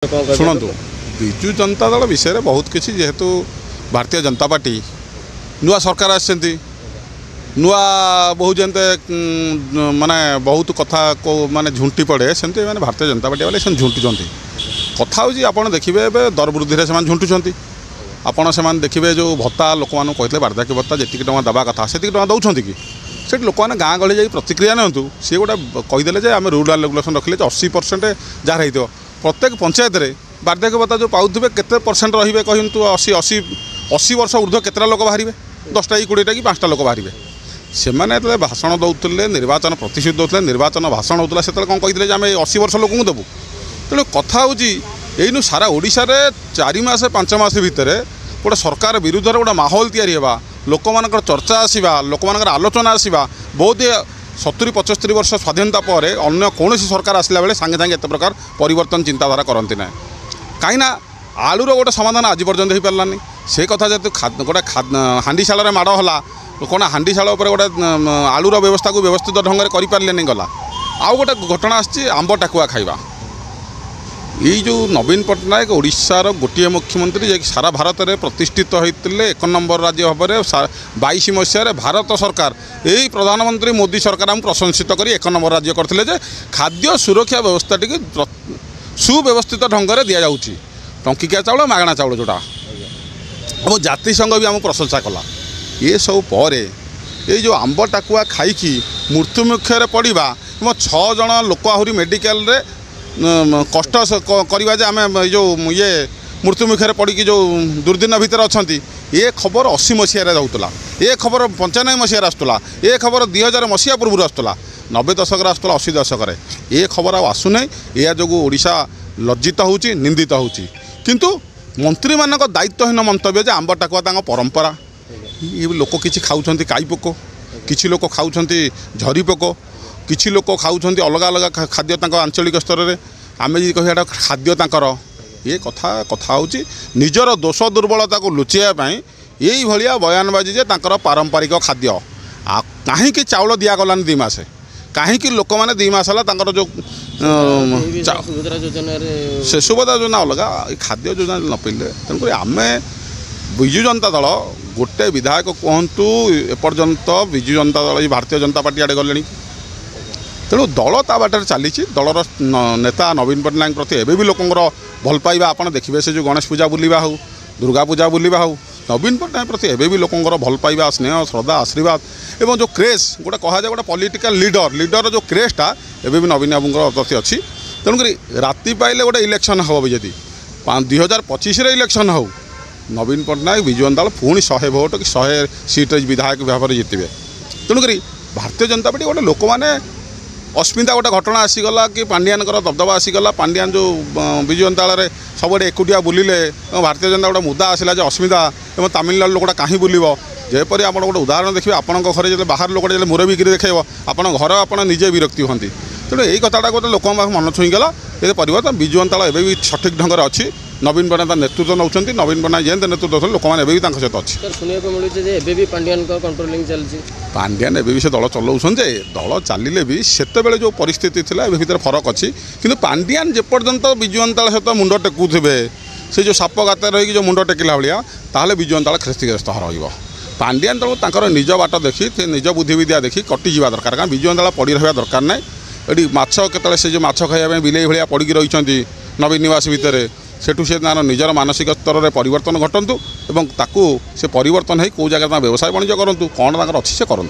शुणु विजु जनता दल विषय में बहुत किसी जेहेतु भारतीय जनता पार्टी नुआ सरकार आसछन्ती नुआ बहुत जनते माने बहुत कथा को माने झुंटी पड़े सेमती माने भारतीय जनता पार्टी वाले से झुंटुंट कथा हूँ आप देखिए दर वृद्धि से झुंटुंट आपड़ से देखिए जो भत्ता लोक मैंने कहते वार्धक्य भत्ता जी टाँग देवा कथा से दौरान कि से लोक मैंने गाँ गहली जा प्रतिक्रिया नियंतु सी गोटे कहीदे आम रूराल रेगुलेसन रखिले 80% जार हो प्रत्येक पंचायत में वार्धक्य भत्ता जो पाऊे केते परसेंट रे कहतु 80 वर्ष ऊर्ध्व केतटा लोक बाहर 10टा कि 20टा कि 5टा लोक बाहर से मैंने भाषण दौले निर्वाचन प्रतिश्रुति दौले निर्वाचन भाषण होता से कौन कही आम 80 वर्ष लोक देवु तेणु कथा हूँ सारा ओडिशा रे 4 मास 5 मास भितर गोटे सरकार विरुद्ध गोटे माहौल या लोक मान चर्चा आसवा लोक मान आलोचना आसवा बहुत 70-75 वर्ष स्वाधीनता पर अन्य कौन सरकार आसला बेले सांगे सांगे एत प्रकार परिवर्तन चिंताधारा करती ना कहीं आलूर गोटे समाधान आज पर्यंत हो पारानी से कथा जेहतु गोटे हांडीशाल माड़ है कौन हांडीशाल गोटे आलूर व्यवस्था को व्यवस्थित ढंग से करें गला आउ गोटे घटना आसी आंब टाकुआ खाइबा यही जो नवीन पट्टनायक ओडिशार गोटे मुख्यमंत्री जे सारा भारत में प्रतिष्ठित होते 1 नंबर राज्य भाव में 22 मसीह भारत सरकार यही प्रधानमंत्री मोदी सरकार आम प्रशंसित कर 1 नंबर राज्य करते खाद्य सुरक्षा व्यवस्था टी सुव्यवस्थित ढंग से दि जाऊँगी टंकिकिया चाउल मागणा चाउल जोटा और जातिसंघ भी आमको प्रशंसा कला ये सब पर ये जो आंब टाकुआ खाई मृत्यु मुखर पड़ा 6 जन लोक आहरी मेडिकल रे कष्ट करवा जे आम जो ये मृत्यु मुखर पड़ी जो दुर्दिन भितर अच्छा ये खबर 80 मसीह जाऊला ये खबर 95 मसीह आसूला ये खबर 2000 मसीहा पूर्व आसूला 90 दशक आसूला 80 दशक ये खबर आसुना या जो ओडिशा लज्जित होची निंदित होची किंतु मंत्री मानक दायित्वहीन मंतव्य जे आंब टाकुआ परंपरा ये लोक किसी खाऊँ काई पोक किसी लोक खाऊँ झरी पोक किसी लोक खाऊँ अलग अलग खाद्य आंचलिक स्तर में आम जी कह खाद्य ये कथा हूँ निजर दोष दुर्बलता को लुचाई यही भाया बयानबाजी जे पारंपरिक खाद्य कहीं चाउल दिगलानी 2 मास कहीं लोक मैंने 2 मास है जो से सुभद्रा योजना अलग खाद्य योजना न पीले तेणुक आम विजु जनता दल गोटे विधायक कहतु एपर्यंत विजु जनता दल भारतीय जनता पार्टी आड़े गले तेणु दल ता बाटर चली दलर नेता नवीन पट्टनायक प्रति एवं भी लोकर भल पाइबा आप देखिए से जो गणेश पूजा बुलवा हो दुर्गा पूजा बुलवा हो नवीन पट्टनायक प्रति एवं भी लोकर भल पाइबा स्नेह श्रद्धा आशीर्वाद एवं जो क्रेज गोटे कह जाए गोटे पॉलिटिकल लीडर जो क्रेजटा एवं भी नवीन बाबू प्रति अच्छी तेणुक राति पाइले गोटे इलेक्शन हम भी जदि 2025 इलेक्शन हो नवीन पट्टनायक विजु जनता दल पुणी 100 भोट कि 100 सीट विधायक भाव में जितने तेणुक भारतीय जनता पार्टी गोटे लोक मैंने अस्मिता गोटे घटना आसीगला कि पांड्यान दबदबा आसीगला पांड्यान जो विजु जनता दल सब एकुटिया बुलिले भारतीय जनता गोटे मुद्दा आसला अस्मिता और तमिलनाडु लोकटा कहीं बुलव जेपरी आप गोटे उदाहरण देखिए आपण घर जो बाहर लोक मुर बिक्री देखेब आप घर आप निजे विरक्ति हमें तेणु यही कथाटा गोटे लोक मन छुईगला ये परिवर्तन विजु जनता दल एवं भी सठिक ढंग से अच्छी नवीन पट्टनायक नेतृत्व नौकरी नवीन पट्टनायक जेन नेतृत्व लोक मैंने सहित अच्छी शुणा पांड्यान कंट्रोलिंग चलती पांड्यान एवं भी से दल चलाऊन दल चलिले भी से जो परिस्थिति थी ए भर फरक अच्छी कि पांड्यान जेपर्यंत विजु जनता दल सहित मुंड टेकुथे से जो साप गाते रही जो मुंड टेकिला भाया ताहले विजु जनता दल क्षतिग्रस्त रहा पांड्यान तेणु निज बाट देखी निज बुद्धि विद्या देखी कटिजा दरकार कारण विजु जनता दल पड़ी रहा दरकार ना ये माछ के से जो माछ खाइबा बिले भाया पड़ी रही नवीन निवास भितर सेठू से निजर मानसिक स्तर में परिवर्तन घटतु और से परिवर्तन हो कौ जगह व्यवसाय वाणिज्य करूँ कौन अच्छी से करूँ।